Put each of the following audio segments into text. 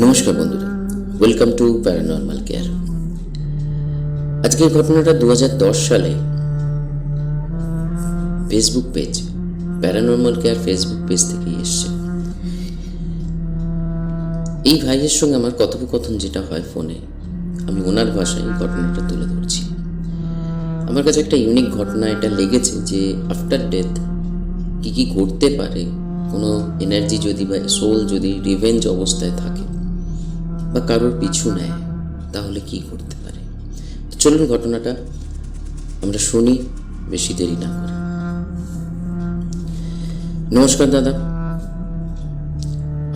নমস্কার বন্ধুরা, welcome to paranormal care. আজকের ঘটনাটা 2010 সালে Facebook page paranormal care Facebook page থেকেই এসছে। এই ভাইয়ের সঙ্গে আমার কথোপকথন যেটা হয় ফোনে, আমি ওনার ভাষায় ঘটনাটা তুলে ধরছি। আমার কাছে একটা ইউনিক ঘটনা এটা লেগেছে যে আফটার ডেথ কী কী করতে পারে কোনো এনার্জি যদি বা সোল যদি রিভেঞ্জ অবস্থায় থাকে বা কারোর পিছু নেয়, তাহলে কি করতে পারে। তো চলুন ঘটনাটা আমরা শুনি, বেশি দেরি না করে। নমস্কার দাদা,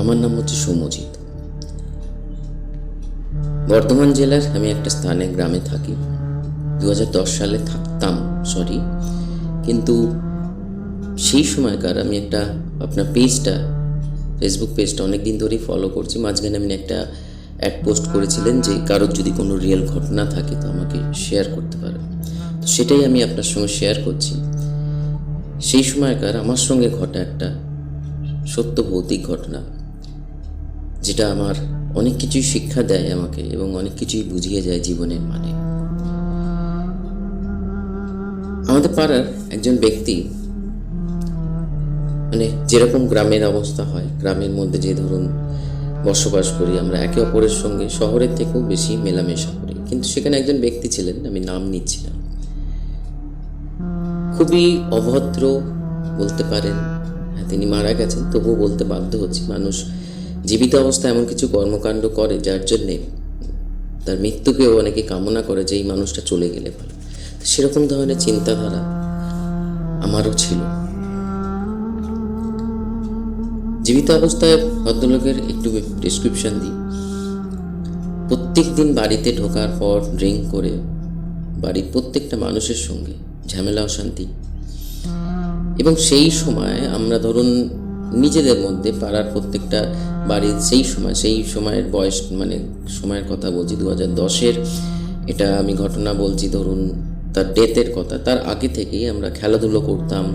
আমার নাম হচ্ছে সৌম্যজিৎ। বর্ধমান জেলার আমি একটা স্থানে গ্রামে থাকি। 2010 সালে থাকতাম, কিন্তু সেই সময়কার আমি একটা আপনার ফেসবুক পেজটা অনেক দিন ধরেই ফলো করছি। মাঝখানে আমি একটা অ্যাড পোস্ট করেছিলেন যে কারোর যদি কোনো রিয়েল ঘটনা থাকে তো আমাকে শেয়ার করতে পারে। তো সেটাই আমি আপনার সঙ্গে শেয়ার করছি। সেই সময়কার আমার সঙ্গে ঘটা একটা সত্য ভৌতিক ঘটনা, যেটা আমার অনেক কিছুই শিক্ষা দেয় আমাকে এবং অনেক কিছুই বুঝিয়ে যায় জীবনের মানে। আমাদের পাড়ার একজন ব্যক্তি, যেরকম গ্রামের অবস্থা হয়, গ্রামের মধ্যে যে ধরুন বসবাস করি আমরা, একে অপরের সঙ্গে শহরের থেকেও বেশি মেলামেশা করি, কিন্তু সেখানে একজন ব্যক্তি ছিলেন, আমি নাম নিচ্ছি না, খুবই অভদ্র বলতে পারেন। হ্যাঁ, তিনি মারা গেছেন, তবুও বলতে বাধ্য হচ্ছি। মানুষ জীবিত অবস্থায় এমন কিছু কর্মকাণ্ড করে যার জন্যে তার মৃত্যুকেও অনেকে কামনা করে যে এই মানুষটা চলে গেলে ভালো। সেরকম ধরনের চিন্তাধারা আমারও ছিল। জীবিত অবস্থায় ভদ্রলোকের একটু ডিসক্রিপশন দিই। প্রত্যেক দিন বাড়িতে ঢোকার পর ড্রিঙ্ক করে বাড়ির প্রত্যেকটা মানুষের সঙ্গে ঝামেলা অশান্তি, এবং সেই সময় আমরা ধরুন নিজেদের মধ্যে পাড়ার প্রত্যেকটা বাড়ির সেই সময়ের বয়স, সময়ের কথা বলছি 2010-এর, এটা আমি ঘটনা বলছি ধরুন তার ডেথের কথা। তার আগে থেকেই আমরা খেলাধুলো করতাম,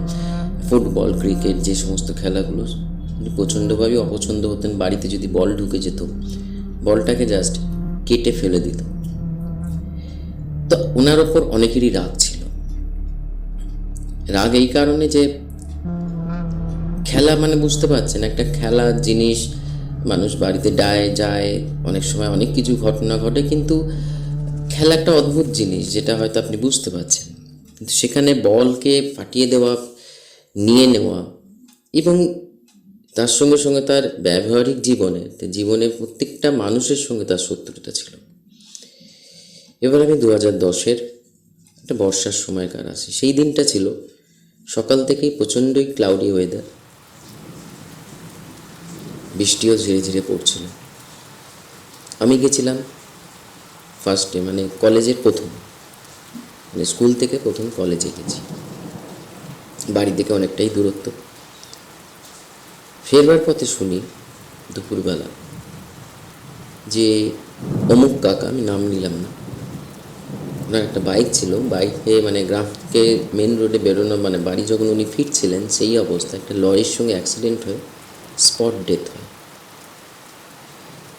ফুটবল, ক্রিকেট, যে সমস্ত খেলাগুলো প্রচণ্ডভাবে অপছন্দ হতেন। বাড়িতে যদি বল ঢুকে যেত, বলটাকে জাস্ট কেটে ফেলে দিত। তো ওনার ওপর অনেকেরই রাগ ছিল। রাগ এই কারণে যে খেলা বুঝতে পারছেন, একটা খেলার জিনিস, মানুষ বাড়িতে যায়, অনেক সময় অনেক কিছু ঘটনা ঘটে, কিন্তু খেলা একটা অদ্ভুত জিনিস, যেটা হয়তো আপনি বুঝতে পারছেন। কিন্তু সেখানে বলকে ফাটিয়ে দেওয়া, নিয়ে নেওয়া, এবং তার সঙ্গে সঙ্গে তার ব্যবহারিক জীবনে প্রত্যেকটা মানুষের সঙ্গে তার শত্রুতা ছিল। এবার আমি 2010-এর একটা বর্ষার সময়কার আসি। সেই দিনটা ছিল সকাল থেকেই প্রচণ্ডই ক্লাউডি ওয়েদার, বৃষ্টিও ধীরে ধীরে পড়ছিল। আমি গেছিলাম ফার্স্টে, কলেজের প্রথম, স্কুল থেকে প্রথম কলেজে গেছি। বাড়ি থেকে অনেকটাই দূরত্ব। ফেরবার পথে শুনি দুপুরবেলা যে অমুক কাকা, আমি নাম নিলাম না, ওনার একটা বাইক ছিল, বাইকে গ্রাম থেকে মেন রোডে বেরোনো, বাড়ি যখন উনি ফিরছিলেন সেই অবস্থায় একটা লরির সঙ্গে অ্যাক্সিডেন্ট হয়ে স্পট ডেথ হয়।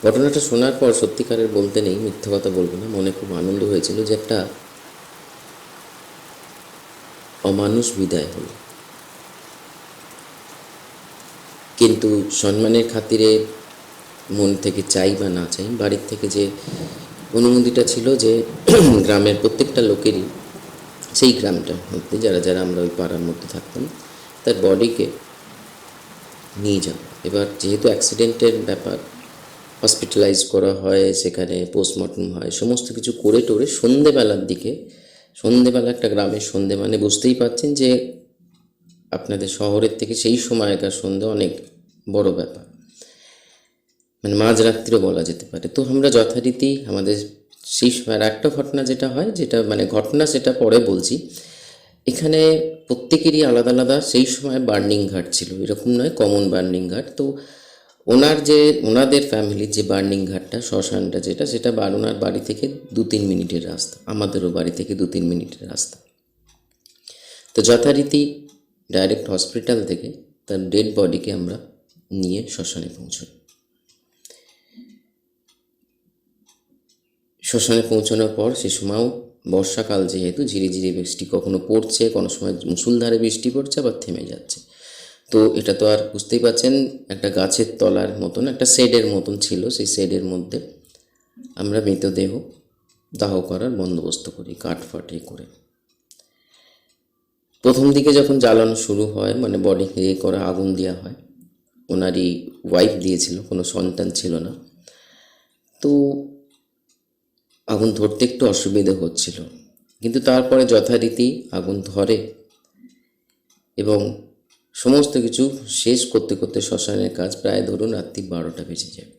ঘটনাটা শোনার পর সত্যিকারের বলতে নেই, মিথ্যা কথা বলবো না, মনে খুব আনন্দ হয়েছিল যে একটা অমানুষ বিদায় হলো। কিন্তু সম্মানের খাতিরে মন থেকে চাই বা না চাই, বাড়ির থেকে যে অনুমতিটা ছিল যে গ্রামের প্রত্যেকটা লোকেরই, সেই গ্রামটার মধ্যে যারা যারা আমরা ওই পাড়ার মধ্যে থাকতাম, তার বডিকে নিয়ে যাব। এবার যেহেতু অ্যাক্সিডেন্টের ব্যাপার, হসপিটালাইজ করা হয়, সেখানে পোস্টমর্টম হয়, সমস্ত কিছু করে টোরে সন্ধেবেলা একটা গ্রামের সন্ধে, বুঝতেই পারছেন যে আপনাদের শহরের থেকে সেই সময়কার সন্ধে অনেক বড় ব্যাপার, মাঝরাত্রিও বলা যেতে পারে। তো আমরা যথারীতি আমাদের সেই সময়ের একটা ঘটনা যেটা হয়, যেটা ঘটনা সেটা পরে বলছি। এখানে প্রত্যেকেরই আলাদা আলাদা সেই সময় বার্নিং ঘাট ছিল, এরকম নয় কমন বার্নিং ঘাট। তো ওনাদের ফ্যামিলির যে বার্নিং ঘাটটা, শ্মশানটা যেটা, সেটা ওনার বাড়ি থেকে 2-3 মিনিটের রাস্তা, আমাদেরও বাড়ি থেকে 2-3 মিনিটের রাস্তা। তো যথারীতি ডাইরেক্ট হসপিটাল থেকে তার ডেড বডিকে আমরা নিয়ে শ্মশানে পৌঁছই। শ্মশানে পৌঁছানোর পর সে সময়ও বর্ষাকাল, যেহেতু ঝিরিঝিরি বৃষ্টি কখনো পড়ছে, কোনো সময় মুষলধারে বৃষ্টি পড়ছে, আবার থেমে যাচ্ছে। তো এটা তো আর বুঝতেই পারছেন, একটা গাছের তলার মতন একটা শেডের মতন ছিল। সেই শেডের মধ্যে আমরা মৃতদেহ দাহ করার বন্দোবস্ত করি, কাঠ ফাটে করে। প্রথম দিকে যখন জ্বালানো শুরু হয়, মানে বডি করা আগুন দেওয়া হয়, ওনারই ওয়াইফ দিয়েছিল, কোনো সন্তান ছিল না। তো আগুন ধরতে একটু অসুবিধে হচ্ছিল, কিন্তু তারপরে যথারীতি আগুন ধরে এবং সমস্ত কিছু শেষ করতে করতে শ্মশানের কাজ প্রায় ধরুন রাত্রি 12টা বেজে যায়।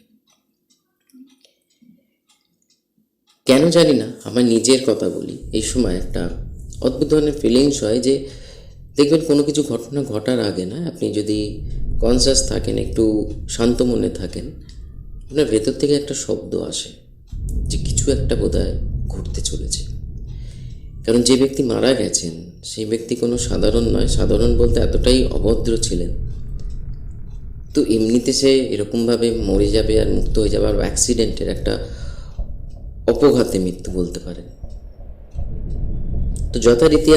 কেন জানি না, আমার নিজের কথা বলি, এই সময় একটা অদ্ভুত ধরনের ফিলিংস হয় যে দেখবেন কোনো কিছু ঘটনা ঘটার আগে না, আপনি যদি কনসাস থাকেন, একটু শান্ত মনে থাকেন, আপনার ভেতর থেকে একটা শব্দ আসে যে কিছু একটা বোধহয় ঘটতে চলেছে। কারণ যে ব্যক্তি মারা গেছেন সেই ব্যক্তি কোনো সাধারণ নয়, সাধারণ বলতে এতটাই অভদ্র ছিলেন। তো এমনিতে সে এরকমভাবে মরে যাবে আর মুক্ত হয়ে যাবে, আর অ্যাক্সিডেন্টের একটা অপঘাতে মৃত্যু বলতে পারেন। তো যথারীতি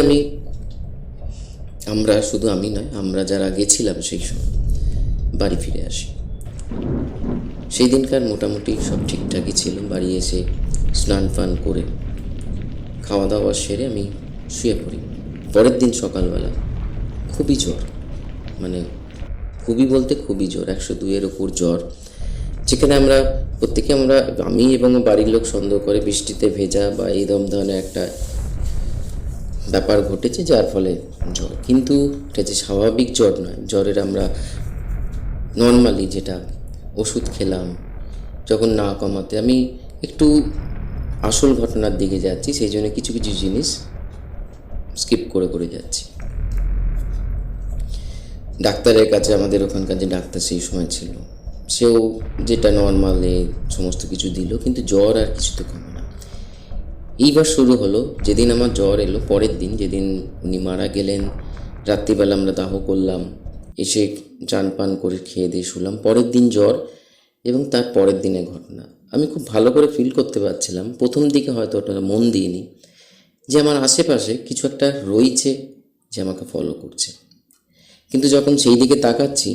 আমরা শুধু আমি নয়, আমরা যারা গেছিলাম সেই সময় বাড়ি ফিরে আসি। সেই দিনকার মোটামুটি সব ঠিকঠাকই ছিল। বাড়ি এসে স্নান ফান করে খাওয়া দাওয়া সেরে আমি শুয়ে পড়ি। পরের দিন সকালবেলা খুবই জ্বর, মানে খুবই বলতে খুবই জ্বর, 102-এর ওপর জ্বর। যেখানে আমি এবং বাড়ির লোক সন্দেহ করে বৃষ্টিতে ভেজা বা এই ধরনের একটা ব্যাপার ঘটেছে, যার ফলে জ্বর। কিন্তু এটা যে স্বাভাবিক জ্বর নয়। জ্বরের আমরা নর্মালি যেটা ওষুধ খেলাম, যখন না কমাতে, আমি একটু আসল ঘটনার দিকে যাচ্ছি, সেই জন্য কিছু কিছু জিনিস স্কিপ করে করে যাচ্ছি। ডাক্তারের কাছে, আমাদের ওখানকার যে ডাক্তার সেই সময় ছিল, সেও যেটা নর্মালে সমস্ত কিছু দিল, কিন্তু জ্বর আর কিছুতে কমে না। এইবার শুরু হলো, যেদিন আমার জ্বর এলো, পরের দিন যেদিন উনি মারা গেলেন, রাত্রিবেলা আমরা দাহ করলাম, এসে চান পান করে খেয়ে দিয়ে শুলাম। পরের দিন জ্বর, এবং তার পরের দিনের ঘটনা আমি খুব ভালো করে ফিল করতে পারছিলাম। প্রথম দিকে হয়তো ওটা মন দিইনি যে আমার আশেপাশে কিছু একটা রয়েছে যে আমাকে ফলো করছে, কিন্তু যখন সেই দিকে তাকাচ্ছি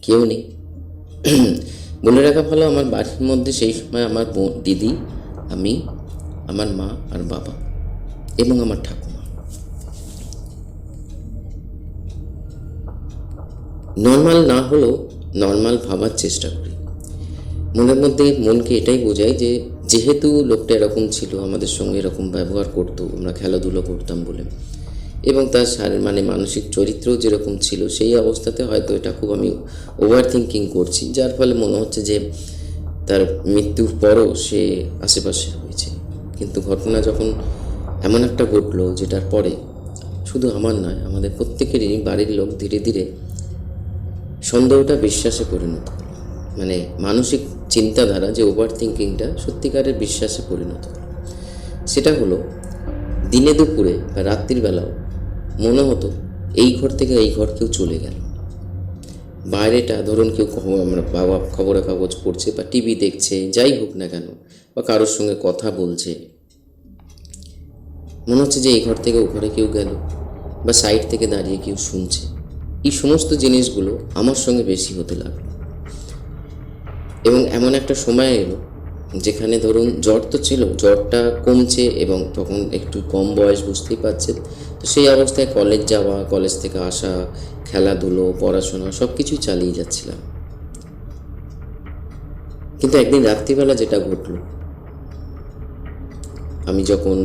কেউ নেই। বলে রাখা ভালো, আমার বাড়ির মধ্যে সেই সময় আমার দিদি, আমি, আমার মা আর বাবা এবং আমার ঠাকুমা। নর্মাল না হলেও নর্মাল ভাবার চেষ্টা করি। মনের মধ্যে মনকে এটাই বোঝাই যে যেহেতু লোকটা এরকম ছিল, আমাদের সঙ্গে এরকম ব্যবহার করতো, আমরা খেলাধুলো করতাম বলে, এবং তার মানসিক চরিত্রও যেরকম ছিল, সেই অবস্থাতে হয়তো এটা খুব আমি ওভার থিঙ্কিং করছি, যার ফলে মনে হচ্ছে যে তার মৃত্যুর পরও সে আশেপাশে হয়েছে। কিন্তু ঘটনা যখন এমন একটা ঘটলো, যেটার পরে শুধু আমার নয়, আমাদের প্রত্যেকেরই বাড়ির লোক ধীরে ধীরে সন্দেহটা বিশ্বাসে পরিণত হলো। মানে মানসিক চিন্তাধারা যে ওভার থিঙ্কিংটা সত্যিকারের বিশ্বাসে পরিণত হলো। সেটা হলো, দিনে দুপুরে বা রাত্রির বেলাও মনে হতো এই ঘর থেকে এই ঘর কেউ চলে গেল। বাইরেটা ধরুন কেউ আমরা বাবা খবরের কাগজ পড়ছে বা টিভি দেখছে, যাই হোক না কেন, বা কারোর সঙ্গে কথা বলছে, মনে হচ্ছে যে এই ঘর থেকে ও ঘরে কেউ গেল, বা সাইড থেকে দাঁড়িয়ে কেউ শুনছে। এই সমস্ত জিনিসগুলো আমার সঙ্গে বেশি হতে লাগলো। এবং এমন একটা সময় এলো যেখানে ধরুন জ্বর তো ছিল, জ্বরটা কমছে, এবং তখন একটু কম বয়স, বুঝতেই পারছেন। তো সেই অবস্থায় কলেজ যাওয়া, কলেজ থেকে আসা, খেলাধুলো, পড়াশোনা সব কিছুই চালিয়ে যাচ্ছিলাম। কিন্তু একদিন রাত্রিবেলা যেটা ঘটলো, আমি যখন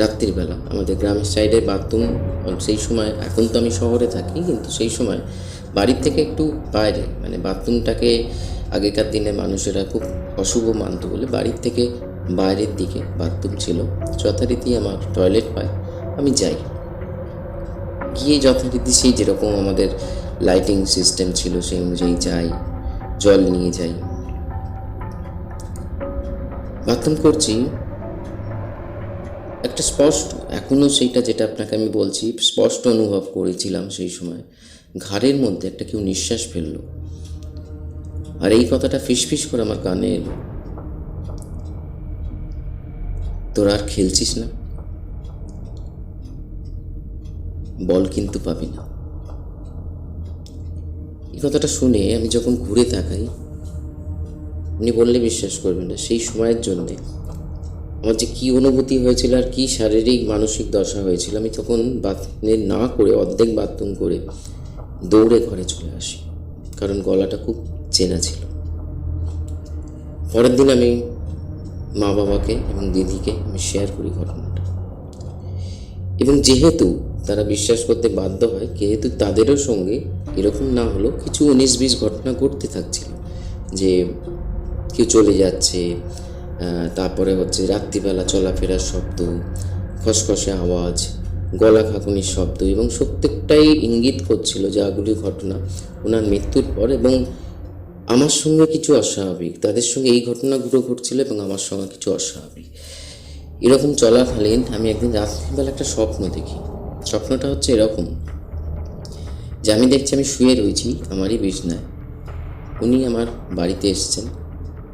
রাত্রিবেলা আমাদের গ্রামের সাইডে বাথরুম, সেই সময়, এখন তো আমি শহরে থাকি, কিন্তু সেই সময় বাড়ির থেকে একটু বাইরে, মানে বাথরুমটাকে আগেকার দিনে মানুষেরা খুব অশুভ মানত বলে বাড়ির থেকে বাইরের দিকে বাথরুম ছিল। যথারীতি আমার টয়লেট পাই, আমি যাই, গিয়ে যথারীতি সেই যেরকম আমাদের লাইটিং সিস্টেম ছিল সেই অনুযায়ী যাই, জল নিয়ে যাই, বাথরুম করছি। একটা স্পষ্ট, এখনও সেইটা যেটা আপনাকে আমি বলছি, স্পষ্ট অনুভব করেছিলাম সেই সময়, ঘাড়ের মধ্যে একটা কেউ নিঃশ্বাস ফেললো, আর এই কথাটা ফিসফিস করে আমার কানে এলো, তোরা আর খেলছিস না, বল কিন্তু পাবি না। এই কথাটা শুনে আমি যখন ঘুরে তাকাই, উনি বললে বিশ্বাস করবেন না, সেই সময়ের জন্যে আমার যে কী অনুভূতি হয়েছিল আর কী শারীরিক মানসিক দশা হয়েছিল। আমি তখন বাথরুমে না করে, অর্ধেক বাথরুম করে দৌড়ে ঘরে চলে আসি, কারণ গলাটা খুব চেনা ছিল। পরের দিন আমি মা বাবাকে এবং দিদিকে আমি শেয়ার করি ঘটনাটা, এবং যেহেতু তারা বিশ্বাস করতে বাধ্য হয়, যেহেতু তাদেরও সঙ্গে এরকম না হলেও কিছু 19-20 ঘটনা ঘটতে থাকছিল, যে কেউ চলে যাচ্ছে, তারপরে হচ্ছে রাত্রিবেলা চলাফেরার শব্দ, খসখসে আওয়াজ, গলা খাকুনির শব্দ, এবং প্রত্যেকটাই ইঙ্গিত করছিল যে আগুলি ঘটনা ওনার মৃত্যুর পর, এবং আমার সঙ্গে কিছু অস্বাভাবিক, তাদের সঙ্গে এই ঘটনাগুলো ঘটছিল এবং আমার সঙ্গে কিছু অস্বাভাবিক। এরকম চলাকালীন আমি একদিন রাত্রিবেলা একটা স্বপ্ন দেখি। স্বপ্নটা হচ্ছে এরকম যে আমি দেখছি আমি শুয়ে রয়েছি আমারই বিছনায়, উনি আমার বাড়িতে এসেছেন।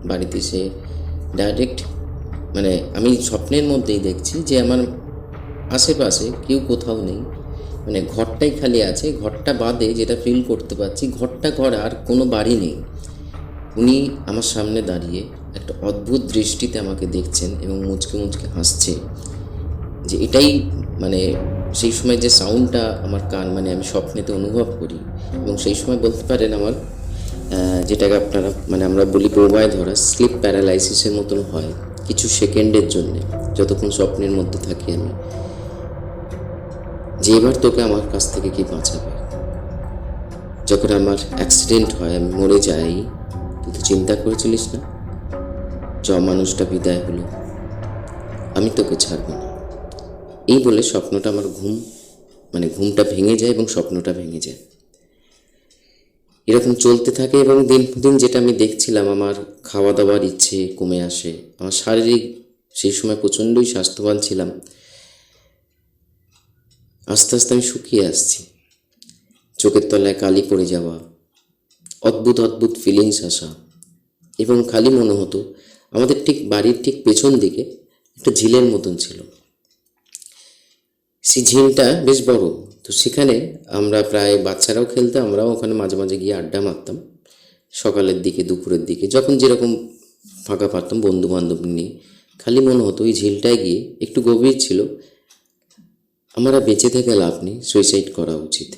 বাড়িতে এসে ডাইরেক্ট, মানে আমি স্বপ্নের মধ্যেই দেখছি যে আমার আশেপাশে কেউ কোথাও নেই, মানে ঘরটাই খালি আছে, ঘরটা বাদে যেটা ফিল করতে পারছি ঘরটা ঘর, আর কোনো বাড়ি নেই। উনি আমার সামনে দাঁড়িয়ে একটা অদ্ভুত দৃষ্টিতে আমাকে দেখছেন এবং মুচকে মুচকে হাসছে, যে এটাই মানে সেই সময় যে সাউন্ডটা আমার কান, মানে আমি স্বপ্নেতে অনুভব করি, এবং সেই সময় বলতে পারেন আমার যেটাকে আপনারা, মানে আমরা বলি বোবায় ধরা, স্লিপ প্যারালাইসিসের মতন হয় কিছু সেকেন্ডের জন্যে, যতক্ষণ স্বপ্নের মধ্যে থাকি আমি, যে এবার তোকে আমার কাছ থেকে কি বাঁচাবে। যখন আমার অ্যাক্সিডেন্ট হয়, আমি মরে যাই, তুই চিন্তা করেছিলিস না, মানুষটা বিদায় হলো, আমি তোকে ছাড়ব না। এই বলে স্বপ্নটা আমার ঘুমটা ভেঙে যায় এবং স্বপ্নটা ভেঙে যায়। এরকম চলতে থাকে এবং দিন দিন যেটা আমি দেখছিলাম, আমার খাওয়া দাওয়ার ইচ্ছে কমে আসে, আমার শারীরিক, সেই সময় প্রচণ্ডই স্বাস্থ্যবান ছিলাম, আস্তে আস্তে আমি শুকিয়ে আসছি, চোখের তলায় কালি পড়ে যাওয়া, অদ্ভুত অদ্ভুত ফিলিংস আসা, এবং খালি মনে হতো আমাদের ঠিক বাড়ির ঠিক পেছন দিকে একটা ঝিলের মতন ছিল। সেই ঝিলটা বেশ বড়, তো সেখানে আমরা প্রায় বাচ্চারাও খেলতাম, আমরাও ওখানে মাঝে মাঝে গিয়ে আড্ডা মারতাম, সকালের দিকে দুপুরের দিকে যখন যেরকম ফাঁকা পারতাম বন্ধু বান্ধব নিয়ে। খালি মনে হতো ওই ঝিলটায় গিয়ে, একটু গভীর ছিল, আমরা বেঁচে থেকে লাভ নেই, সুইসাইড করা উচিত,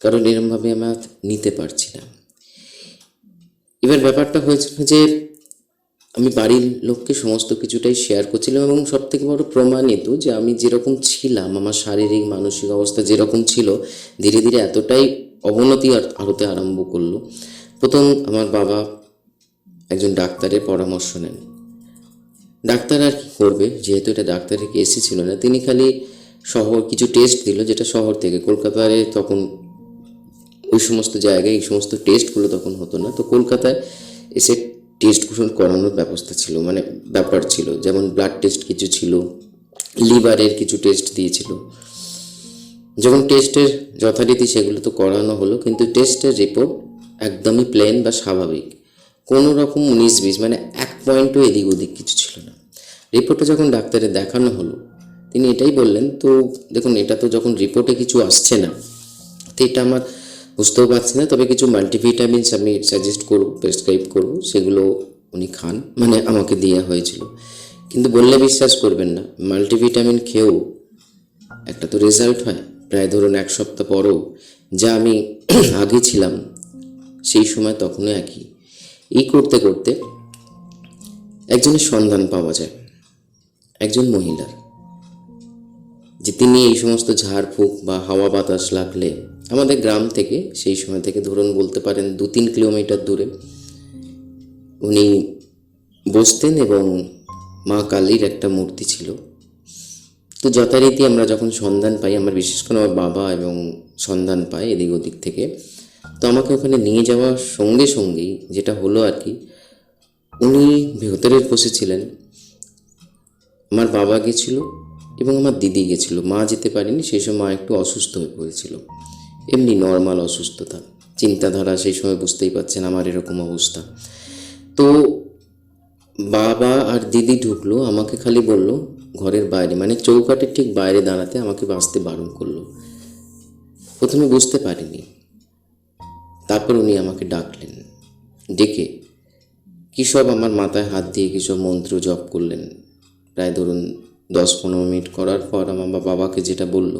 কারণ এরমভাবে আমরা নিতে পারছি না। এবার ব্যাপারটা হয়েছিল যে আমি বাড়ির লোককে সমস্ত কিছুটাই শেয়ার করছিলাম, এবং সবথেকে বড় প্রমাণিত যে আমি যেরকম ছিলাম, আমার শারীরিক মানসিক অবস্থা যেরকম ছিল, ধীরে ধীরে এতটাই অবনতি হতে আরম্ভ করলো। প্রথম আমার বাবা একজন ডাক্তারের পরামর্শ নেন। ডাক্তার আর কি করবে, যেহেতু এটা ডাক্তারের কেসই ছিল না, তিনি খালি কিছু টেস্ট দিল, যেটা শহর থেকে, কলকাতায় তখন ওই সমস্ত জায়গায় এই সমস্ত টেস্টগুলো তখন হতো না, তো কলকাতায় এসে টেস্টগুলো করানোর ব্যবস্থা ছিল, মানে ব্যাপার ছিল, যেমন ব্লাড টেস্ট কিছু ছিল, লিভারের কিছু টেস্ট দিয়েছিল। যখন টেস্টের যথারীতি সেগুলো তো করানো হলো, কিন্তু টেস্টের রিপোর্ট একদমই প্লেন বা স্বাভাবিক, কোনো রকম 19-20, মানে 1 পয়েন্টও এদিক ওদিক কিছু ছিল না। রিপোর্টটা যখন ডাক্তারে দেখানো হলো, তিনি এটাই বললেন, তো দেখুন এটা তো যখন রিপোর্টে কিছু আসছে না, তো এটা আমার বুঝতেও পারছি না, তবে কিছু মাল্টিভিটামিনস আমি সাজেস্ট করব, প্রেসক্রাইব করব, সেগুলো উনি খান, মানে আমাকে দেওয়া হয়েছিল। কিন্তু বললে বিশ্বাস করবেন না, মাল্টিভিটামিন খেয়েও একটা তো রেজাল্ট হয়, প্রায় ধরুন 1 সপ্তাহ পরও যা আমি আগে ছিলাম সেই সময় তখনও একই। এই করতে করতে একজনের সন্ধান পাওয়া যায়, একজন মহিলার, যে তিনি এই সমস্ত ঝাড়ফুঁক বা হাওয়া বাতাস লাগলে আমাদের গ্রাম থেকে, সেই সময় থেকে ধরুন বলতে পারেন 2-3 কিলোমিটার দূরে, উনি বসতেন এবং মা কালীর একটা মূর্তি ছিল। তো যথারীতি আমরা যখন সন্ধান পাই, আমার বিশেষ করে আমার বাবা এবং সন্ধান পায় এদিক ওদিক থেকে, তো আমাকে ওখানে নিয়ে যাওয়ার সঙ্গে সঙ্গেই যেটা হলো আর কি, উনি ভেতরে বসেছিলেন, আমার বাবা গেছিল এবং আমার দিদি গেছিল, মা যেতে পারেনি, সেই সময় মা একটু অসুস্থ হয়ে পড়েছিল, এমনি নর্মাল অসুস্থতা, চিন্তাধারা, সেই সময় বুঝতেই পারছেন আমার এরকম অবস্থা। তো বাবা আর দিদি ঢুকলো, আমাকে খালি বলল ঘরের বাইরে, মানে চৌকাঠের ঠিক বাইরে দাঁড়াতে আমাকে আসতে বারণ করলো। প্রথমে বুঝতে পারিনি, তারপর উনি আমাকে ডাকলেন, ডেকে কী সব আমার মাথায় হাত দিয়ে কী সব মন্ত্র জপ করলেন। প্রায় ধরুন 10-15 মিনিট করার পর আমার বাবাকে যেটা বলল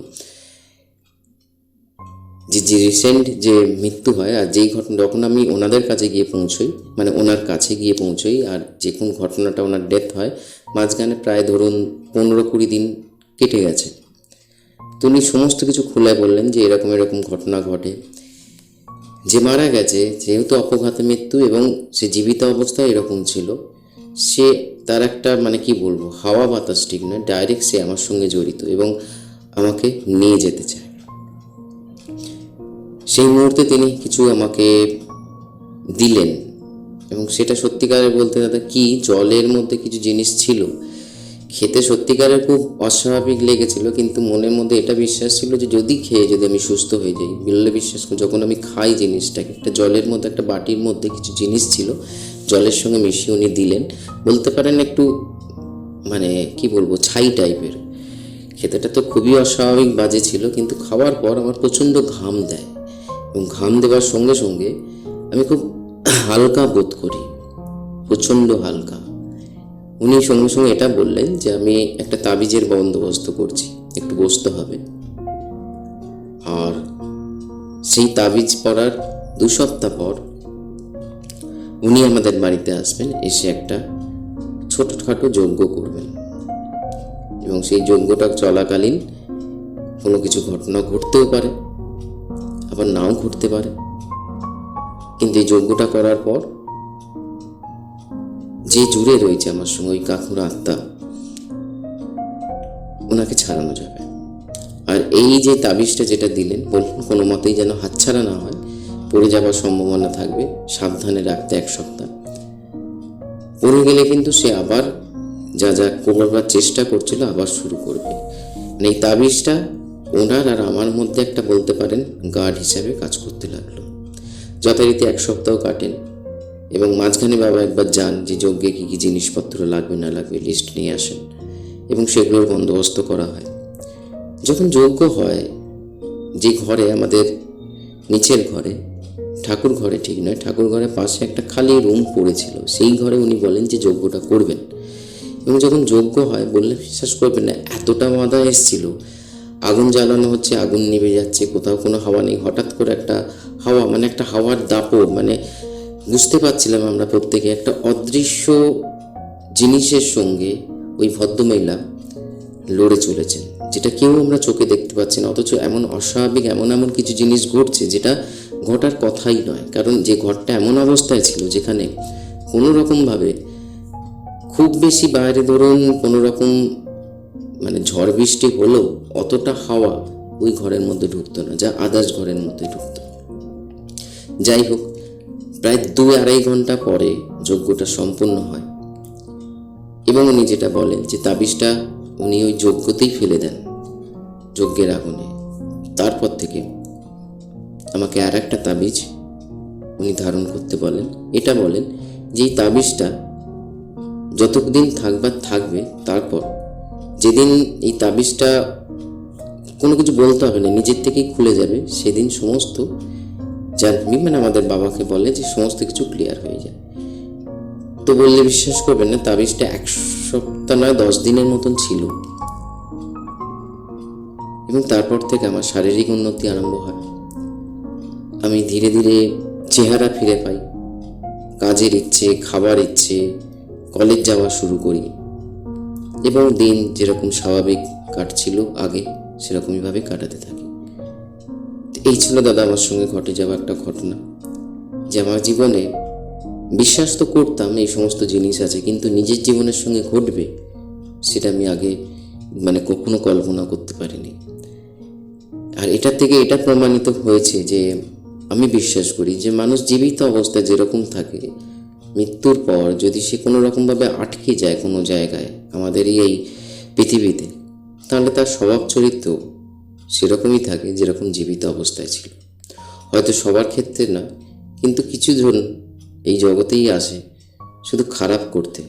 যে রিসেন্ট যে মৃত্যু হয় আর যেই ঘটনা, যখন আমি ওনাদের কাছে গিয়ে পৌঁছই, মানে ওনার কাছে গিয়ে পৌঁছই আর যে কোন ঘটনাটা ওনার ডেথ হয়, মাঝখানে প্রায় ধরুন 15-20 দিন কেটে গেছে। তো উনি সমস্ত কিছু খুলে বললেন যে এরকম এরকম ঘটনা ঘটে। যে মারা গেছে যেহেতু অপঘাতে মৃত্যু এবং সে জীবিত অবস্থায় এরকম ছিল, সে তার একটা মানে কি বলবো, হাওয়া বাতাস ঠিক নয়, ডাইরেক্ট সে আমার সঙ্গে জড়িত এবং আমাকে নিয়ে যেতে চায়। সেই মুহূর্তে তিনি কিছু আমাকে দিলেন এবং সেটা সত্যিকারের বলতে দাদা কি, জলের মধ্যে কিছু জিনিস ছিল, খেতে সত্যিকারের খুব অস্বাভাবিক লেগেছিল, কিন্তু মনের মধ্যে এটা বিশ্বাস ছিল যে যদি খেয়ে যদি আমি সুস্থ হয়ে যাই, বললে বিশ্বাস করি যখন আমি খাই জিনিসটাকে, একটা জলের মধ্যে একটা বাটির মধ্যে কিছু জিনিস ছিল, জলের সঙ্গে মিশিয়ে উনি দিলেন, বলতে পারেন একটু মানে কি বলবো ছাই টাইপের। খেতেটা তো খুবই অস্বাভাবিক বাজে ছিল, কিন্তু খাওয়ার পর আমার প্রচণ্ড ঘাম দেয় এবং ঘাম দেওয়ার সঙ্গে সঙ্গে আমি খুব হালকা বোধ করি, প্রচণ্ড হালকা। উনি সঙ্গে সঙ্গে এটা বললেন যে আমি একটা তাবিজের বন্দোবস্ত করছি, একটু বসতে হবে। আর সেই তাবিজ পড়ার 2 সপ্তাহ পর উনি আমাদের বাড়িতে আসবেন, এসে একটা ছোটোখাটো যজ্ঞ করবেন এবং সেই যজ্ঞটা চলাকালীন কোনো কিছু ঘটনা ঘটতেও পারে, আবার নাও ঘটতে পারে। কিন্তু এই যজ্ঞটা করার পর যে জুড়ে রয়েছে আমার সঙ্গে ওই কাকুর আত্মা, ওনাকে ছাড়ানো যাবে। আর এই যে তাবিজটা যেটা দিলেন, বললেন কোনো মতেই যেন হাতছাড়া না হয়, পড়ে যাওয়ার সম্ভাবনা থাকবে, সাবধানে রাখতে 1 সপ্তাহ। পড়ে গেলে কিন্তু সে আবার যা যা করবার চেষ্টা করছিল আবার শুরু করবে। মানে এই তাবিজটা ওনার আর আমার মধ্যে একটা বলতে পারেন গার্ড হিসাবে কাজ করতে লাগলো। যথারীতি 1 সপ্তাহ কাটেন এবং মাঝখানে বাবা একবার যান যে যজ্ঞে কী কী জিনিসপত্র লাগবে না লাগবে লিস্ট নিয়ে আসেন এবং সেগুলোর বন্দোবস্ত করা হয়। যখন যজ্ঞ হয়, যে ঘরে আমাদের নিচের ঘরে, ঠাকুর ঘরে ঠিক নয়, ঠাকুর ঘরের পাশে একটা খালি রুম পড়েছিল, সেই ঘরে উনি বলেন যে যজ্ঞটা করবেন। এবং যখন যজ্ঞ হয়, বললে বিশ্বাস করবেন না, এতটা বাধা এসেছিল, আগুন জ্বালানো হচ্ছে, আগুন নিভে যাচ্ছে, কোথাও কোনো হাওয়া নেই, হঠাৎ করে একটা হাওয়া, মানে একটা হাওয়ার দাপট, মানে বুঝতে পারছিলাম আমরা প্রত্যেকে একটা অদৃশ্য জিনিসের সঙ্গে ওই ভদ্রমহিলা লড়ে চলেছেন, যেটা কেউ আমরা চোখে দেখতে পাচ্ছি না, অথচ এমন অস্বাভাবিক এমন এমন কিছু জিনিস ঘটছে যেটা ঘটার কথাই নয়। কারণ যে ঘরটা এমন অবস্থায় ছিল যেখানে কোনো রকমভাবে খুব বেশি বাইরে ধরুন কোনো রকম মানে ঝড় বৃষ্টি হলেও অতটা হাওয়া ওই ঘরের মধ্যে ঢুকতো না, যা আদার্স ঘরের মধ্যে ঢুকতো। যাই হোক, প্রায় 2-2.5 ঘন্টা পরে যজ্ঞটা সম্পূর্ণ হয় এবং উনি যেটা বলেন যে তাবিজটা উনি ওই যজ্ঞতেই ফেলে দেন, যজ্ঞের আগুনে। তারপর থেকে আমাকে আর একটা তাবিজ উনি ধারণ করতে বলেন। এটা বলেন যে এই তাবিজটা যতদিন থাকবার থাকবে, তারপর যেদিন এই তাবিজটা কোনো কিছু বলতে হবে না, নিজের থেকেই খুলে যাবে, সেদিন সমস্ত জানবি, মানে আমাদের বাবাকে বলে যে সমস্ত কিছু ক্লিয়ার হয়ে যায়। তো বললে বিশ্বাস করবেন না, তাবিজটা 1 সপ্তাহ নয় 10 দিনের মতন ছিল এবং তারপর থেকে আমার শারীরিক উন্নতি আরম্ভ হয়। আমি ধীরে ধীরে চেহারা ফিরে পাই, কাজের ইচ্ছে, খাবার ইচ্ছে, কলেজ যাওয়া শুরু করি এবং দিন যেরকম স্বাভাবিক কাটছিল আগে সেরকমইভাবে কাটাতে থাকি। এই ছিল দাদা আমার সঙ্গে ঘটে যাওয়া একটা ঘটনা, যে আমার জীবনে বিশ্বাস তো করতাম এই সমস্ত জিনিস আছে, কিন্তু নিজের জীবনের সঙ্গে ঘটবে সেটা আমি আগে মানে কখনো কল্পনা করতে পারিনি। আর এটা থেকে এটা প্রমাণিত হয়েছে যে আমি বিশ্বাস করি যে মানুষ জীবিত অবস্থায় যেরকম থাকে, মৃত্যুর পর যদি সে কোনো রকমভাবে আটকে যায় কোনো জায়গায় আমাদেরই এই পৃথিবীতে, তাহলে তার স্বভাব চরিত্র সেরকমই থাকে যেরকম জীবিত অবস্থায় ছিল। হয়তো সবার ক্ষেত্রে না, কিন্তু কিছু জন এই জগতেই আসে শুধু খারাপ করতে,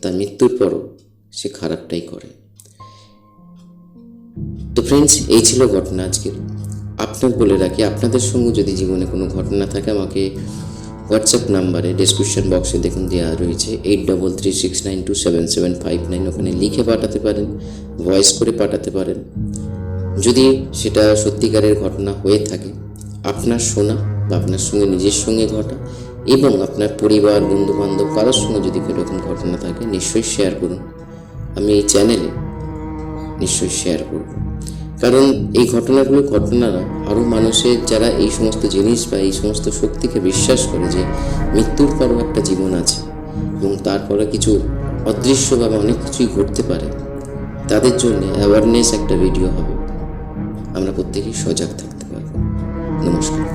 তার মৃত্যুর পরও সে খারাপটাই করে। তো ফ্রেন্ডস, এই ছিল ঘটনা আজকের। আপনার বলে রাখি, আপনাদের সঙ্গে যদি জীবনে কোনো ঘটনা থাকে আমাকে হোয়াটসঅ্যাপ নাম্বারে ডেসক্রিপশন বক্সে দেখুন দেওয়া রয়েছে 8336927759, ওখানে লিখে পাঠাতে পারেন, ভয়েস করে পাঠাতে পারেন। যদি সেটা সত্যিকারের ঘটনা হয়ে থাকে, আপনার শোনা বা আপনার সঙ্গে নিজের সঙ্গে ঘটা, এবং আপনার পরিবার, বন্ধুবান্ধব কারোর সঙ্গে যদি এরকম ঘটনা থাকে নিশ্চয়ই শেয়ার করুন। আমি এই চ্যানেলে নিশ্চয়ই শেয়ার করব, কারণ এই ঘটনারা আরও মানুষের, যারা এই সমস্ত জিনিস বা এই সমস্ত শক্তিকে বিশ্বাস করে যে মৃত্যুর পরও একটা জীবন আছে এবং তারপরে কিছু অদৃশ্যভাবে অনেক কিছুই ঘটতে পারে, তাদের জন্য অ্যাওয়ারনেস একটা ভিডিও হবে। আমরা প্রত্যেকেই সজাগ থাকতে পারবো। নমস্কার।